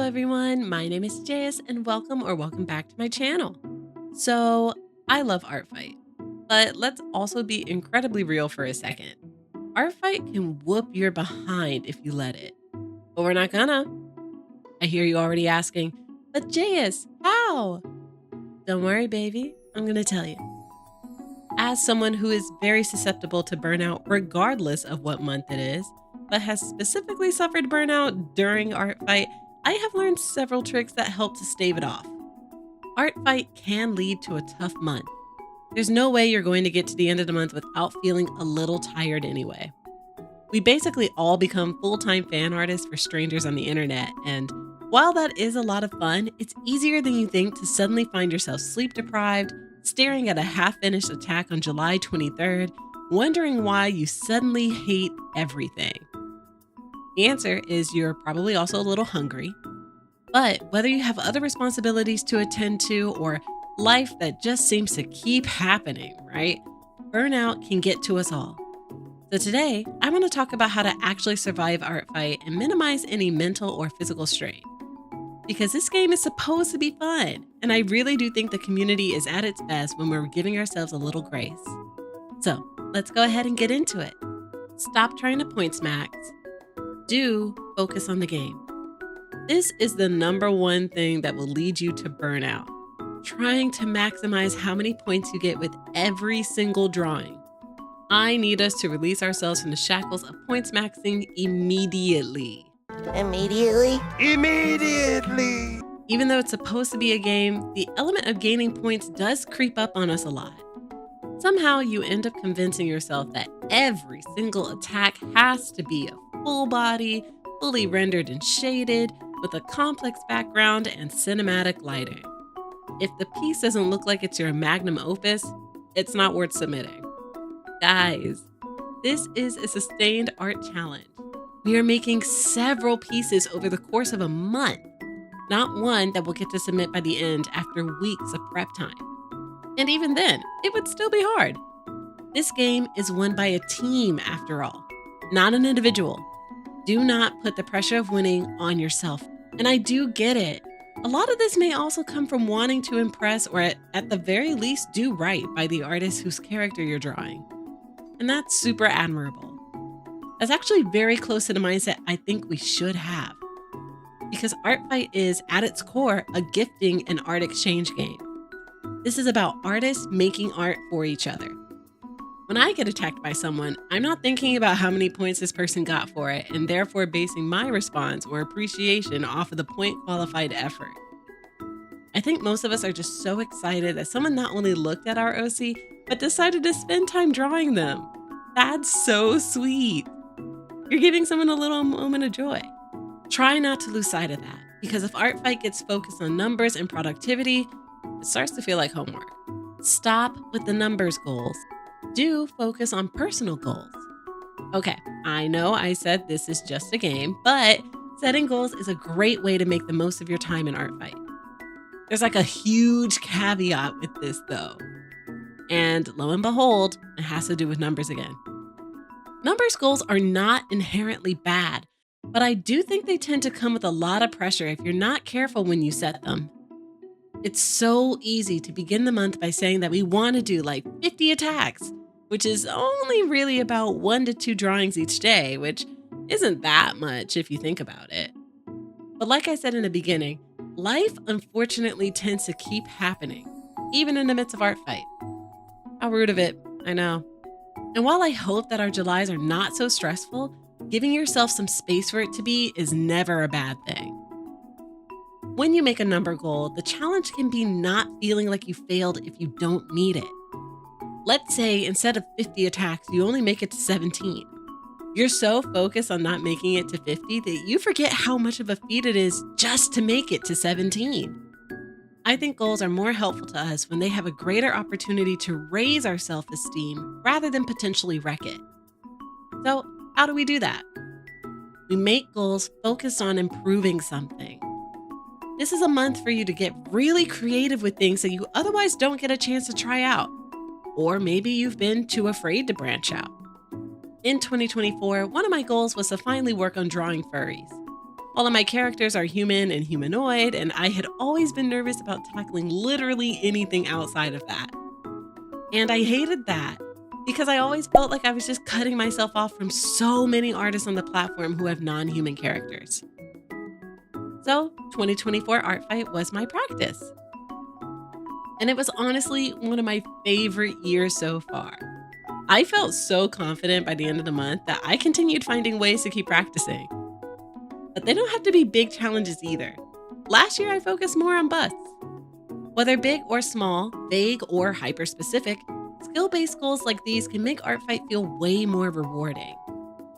everyone, my name is Jayus and welcome back to my channel. So I love art fight, but let's also be incredibly real for a second. Art fight can whoop your behind if you let it, but we're not gonna. I hear you already asking, but Jayus, how? Don't worry, baby, I'm gonna tell you. As someone who is very susceptible to burnout regardless of what month it is, but has specifically suffered burnout during art fight, I have learned several tricks that help to stave it off. Art fight can lead to a tough month. There's no way you're going to get to the end of the month without feeling a little tired anyway. We basically all become full-time fan artists for strangers on the internet, and while that is a lot of fun, it's easier than you think to suddenly find yourself sleep-deprived, staring at a half-finished attack on July 23rd, wondering why you suddenly hate everything. The answer is you're probably also a little hungry. But whether you have other responsibilities to attend to or life that just seems to keep happening, right? Burnout can get to us all. So today, I want to talk about how to actually survive art fight and minimize any mental or physical strain. Because this game is supposed to be fun, and I really do think the community is at its best when we're giving ourselves a little grace. So let's go ahead and get into it. Stop trying to points max. Do focus on the game. This is the number one thing that will lead you to burnout. Trying to maximize how many points you get with every single drawing. I need us to release ourselves from the shackles of points maxing immediately. Immediately? Even though it's supposed to be a game, the element of gaining points does creep up on us a lot. Somehow you end up convincing yourself that every single attack has to be a full body, fully rendered and shaded, with a complex background and cinematic lighting. If the piece doesn't look like it's your magnum opus, it's not worth submitting. Guys, this is a sustained art challenge. We are making several pieces over the course of a month, not one that we'll get to submit by the end after weeks of prep time. And even then, it would still be hard. This game is won by a team after all, not an individual. Do not put the pressure of winning on yourself. And I do get it. A lot of this may also come from wanting to impress or at the very least do right by the artist whose character you're drawing. And that's super admirable. That's actually very close to the mindset I think we should have. Because art fight is, at its core, a gifting and art exchange game. This is about artists making art for each other. When I get attacked by someone, I'm not thinking about how many points this person got for it and therefore basing my response or appreciation off of the point qualified effort. I think most of us are just so excited that someone not only looked at our OC, but decided to spend time drawing them. That's so sweet. You're giving someone a little moment of joy. Try not to lose sight of that, because if art fight gets focused on numbers and productivity, it starts to feel like homework. Stop with the numbers goals. Do focus on personal goals. Okay, I know I said this is just a game, but setting goals is a great way to make the most of your time in art fight. There's like a huge caveat with this though. And lo and behold, it has to do with numbers again. Numbers goals are not inherently bad, but I do think they tend to come with a lot of pressure if you're not careful when you set them. It's so easy to begin the month by saying that we want to do like 50 attacks, which is only really about 1 to 2 drawings each day, which isn't that much if you think about it. But like I said in the beginning, life unfortunately tends to keep happening, even in the midst of art fight. How rude of it, I know. And while I hope that our Julys are not so stressful, giving yourself some space for it to be is never a bad thing. When you make a number goal, the challenge can be not feeling like you failed if you don't meet it. Let's say instead of 50 attacks, you only make it to 17. You're so focused on not making it to 50 that you forget how much of a feat it is just to make it to 17. I think goals are more helpful to us when they have a greater opportunity to raise our self-esteem rather than potentially wreck it. So, how do we do that? We make goals focused on improving something. This is a month for you to get really creative with things that you otherwise don't get a chance to try out. Or maybe you've been too afraid to branch out. In 2024, one of my goals was to finally work on drawing furries. All of my characters are human and humanoid, and I had always been nervous about tackling literally anything outside of that. And I hated that because I always felt like I was just cutting myself off from so many artists on the platform who have non-human characters. So 2024 Art Fight was my practice. And it was honestly one of my favorite years so far. I felt so confident by the end of the month that I continued finding ways to keep practicing. But they don't have to be big challenges either. Last year I focused more on busts. Whether big or small, vague or hyper-specific, skill-based goals like these can make Art Fight feel way more rewarding.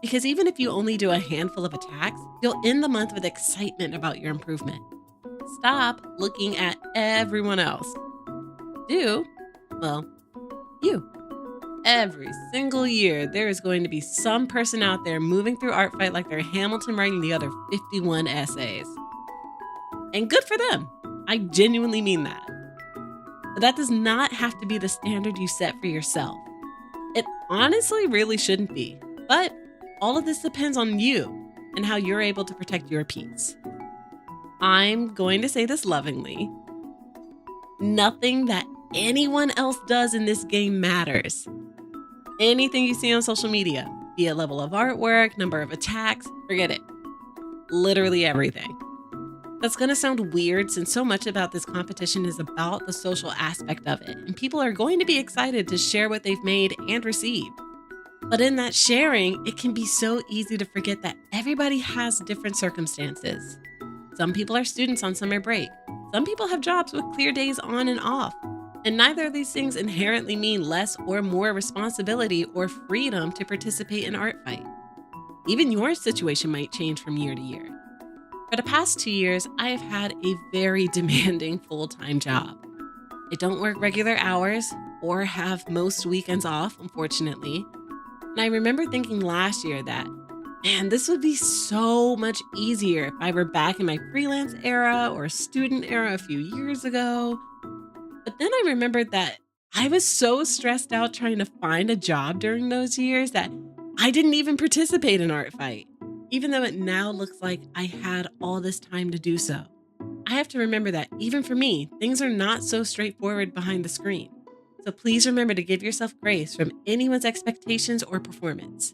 Because even if you only do a handful of attacks, you'll end the month with excitement about your improvement. Stop looking at everyone else. You. Every single year, there is going to be some person out there moving through Art Fight like they're Hamilton writing the other 51 essays. And good for them. I genuinely mean that. But that does not have to be the standard you set for yourself. It honestly really shouldn't be. But all of this depends on you and how you're able to protect your peace. I'm going to say this lovingly. Nothing that anyone else does in this game matters. Anything you see on social media, be it level of artwork, number of attacks, forget it. Literally everything. That's going to sound weird since so much about this competition is about the social aspect of it, and people are going to be excited to share what they've made and received. But in that sharing, it can be so easy to forget that everybody has different circumstances. Some people are students on summer break. Some people have jobs with clear days on and off. And neither of these things inherently mean less or more responsibility or freedom to participate in Art Fight. Even your situation might change from year to year. For the past 2 years, I have had a very demanding full-time job. I don't work regular hours or have most weekends off, unfortunately. And I remember thinking last year that, man, this would be so much easier if I were back in my freelance era or student era a few years ago. But then I remembered that I was so stressed out trying to find a job during those years that I didn't even participate in Art Fight, even though it now looks like I had all this time to do so. I have to remember that even for me, things are not so straightforward behind the screen. So please remember to give yourself grace from anyone's expectations or performance,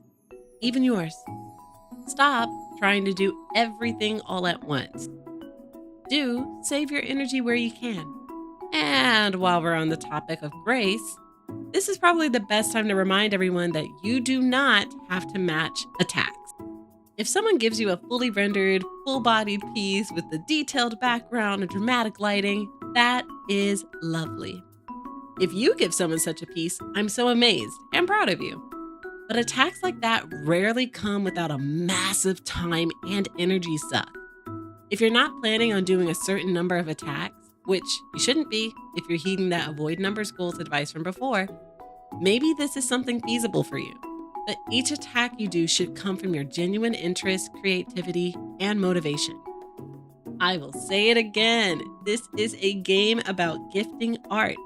even yours. Stop trying to do everything all at once. Do save your energy where you can. And while we're on the topic of grace, this is probably the best time to remind everyone that you do not have to match attacks. If someone gives you a fully rendered, full-bodied piece with the detailed background and dramatic lighting, that is lovely. If you give someone such a piece, I'm so amazed and proud of you. But attacks like that rarely come without a massive time and energy suck. If you're not planning on doing a certain number of attacks, which you shouldn't be if you're heeding that avoid numbers goals advice from before, maybe this is something feasible for you. But each attack you do should come from your genuine interest, creativity, and motivation. I will say it again. This is a game about gifting art,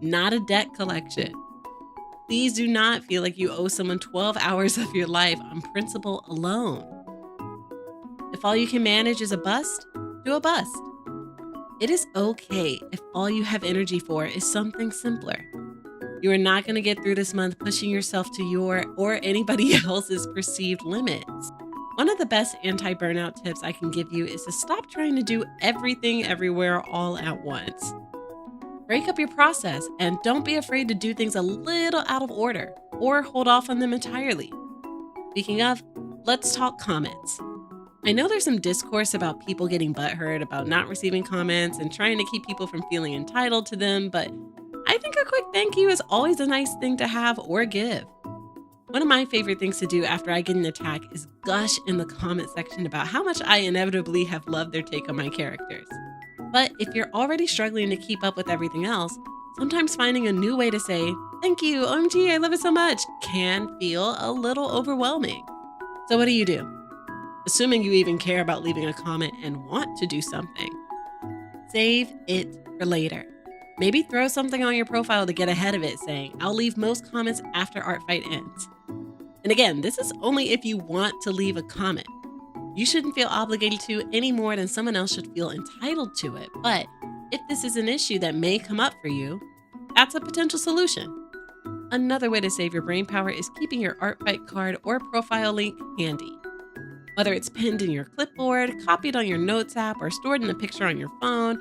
not a debt collection. Please do not feel like you owe someone 12 hours of your life on principle alone. If all you can manage is a bust, do a bust. It is okay if all you have energy for is something simpler. You are not going to get through this month pushing yourself to your or anybody else's perceived limits. One of the best anti-burnout tips I can give you is to stop trying to do everything everywhere all at once. Break up your process and don't be afraid to do things a little out of order or hold off on them entirely. Speaking of, let's talk comments. I know there's some discourse about people getting butthurt about not receiving comments and trying to keep people from feeling entitled to them, but I think a quick thank you is always a nice thing to have or give. One of my favorite things to do after I get an attack is gush in the comment section about how much I inevitably have loved their take on my characters. But if you're already struggling to keep up with everything else, sometimes finding a new way to say, "Thank you, OMG, I love it so much," can feel a little overwhelming. So what do? Assuming you even care about leaving a comment and want to do something. Save it for later. Maybe throw something on your profile to get ahead of it saying, "I'll leave most comments after Art Fight ends." And again, this is only if you want to leave a comment. You shouldn't feel obligated to any more than someone else should feel entitled to it. But if this is an issue that may come up for you, that's a potential solution. Another way to save your brain power is keeping your art fight card or profile link handy. Whether it's pinned in your clipboard, copied on your notes app, or stored in a picture on your phone,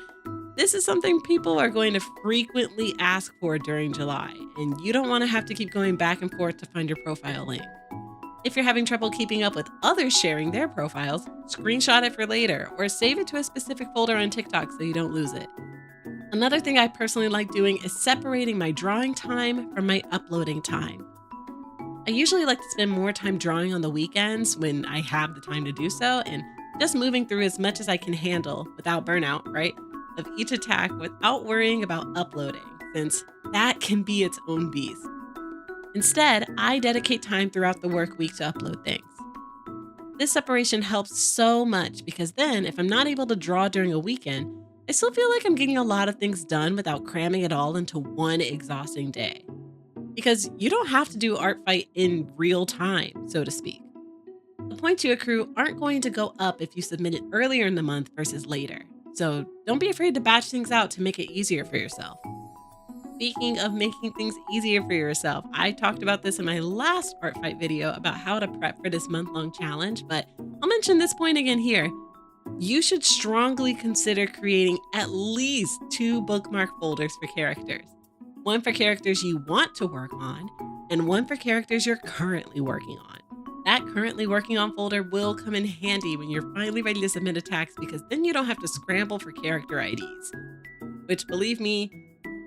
this is something people are going to frequently ask for during July, and you don't want to have to keep going back and forth to find your profile link. If you're having trouble keeping up with others sharing their profiles, screenshot it for later or save it to a specific folder on TikTok so you don't lose it. Another thing I personally like doing is separating my drawing time from my uploading time. I usually like to spend more time drawing on the weekends when I have the time to do so, and just moving through as much as I can handle without burnout, right? Of each attack without worrying about uploading, since that can be its own beast. Instead, I dedicate time throughout the work week to upload things. This separation helps so much because then if I'm not able to draw during a weekend, I still feel like I'm getting a lot of things done without cramming it all into one exhausting day. Because you don't have to do art fight in real time, so to speak. The points you accrue aren't going to go up if you submit it earlier in the month versus later. So don't be afraid to batch things out to make it easier for yourself. Speaking of making things easier for yourself, I talked about this in my last art fight video about how to prep for this month-long challenge, but I'll mention this point again here. You should strongly consider creating at least 2 bookmark folders for characters. One for characters you want to work on, and one for characters you're currently working on. That currently working on folder will come in handy when you're finally ready to submit attacks because then you don't have to scramble for character IDs, which, believe me,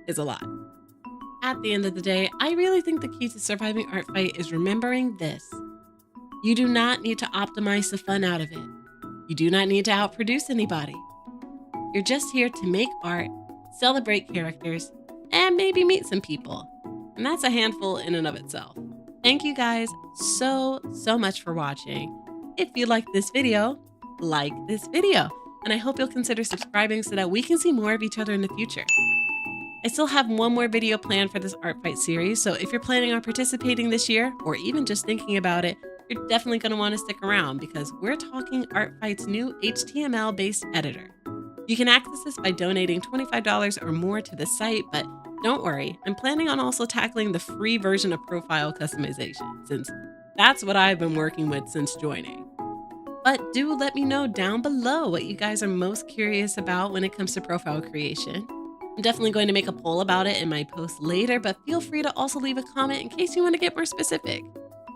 is a lot. At the end of the day, I really think the key to surviving art fight is remembering this. You do not need to optimize the fun out of it. You do not need to outproduce anybody. You're just here to make art, celebrate characters, and maybe meet some people. And that's a handful in and of itself. Thank you guys so much for watching. If you like this video, like this video. And I hope you'll consider subscribing so that we can see more of each other in the future. I still have one more video planned for this art fight series, so if you're planning on participating this year, or even just thinking about it, you're definitely going to want to stick around because we're talking Art Fight's new HTML-based editor. You can access this by donating $25 or more to the site, but don't worry, I'm planning on also tackling the free version of profile customization, since that's what I've been working with since joining. But do let me know down below what you guys are most curious about when it comes to profile creation. I'm definitely going to make a poll about it in my post later, but feel free to also leave a comment in case you want to get more specific.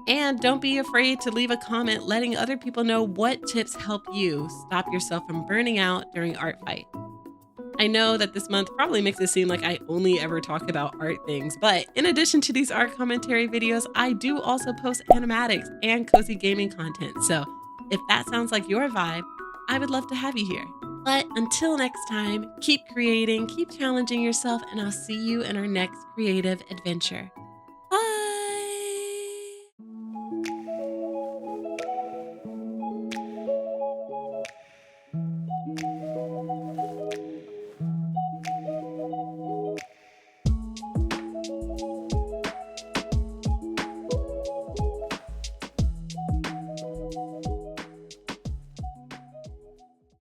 And don't be afraid to leave a comment letting other people know what tips help you stop yourself from burning out during art fight. I know that this month probably makes it seem like I only ever talk about art things, but in addition to these art commentary videos, I do also post animatics and cozy gaming content. So if that sounds like your vibe, I would love to have you here. But until next time, keep creating, keep challenging yourself, and I'll see you in our next creative adventure.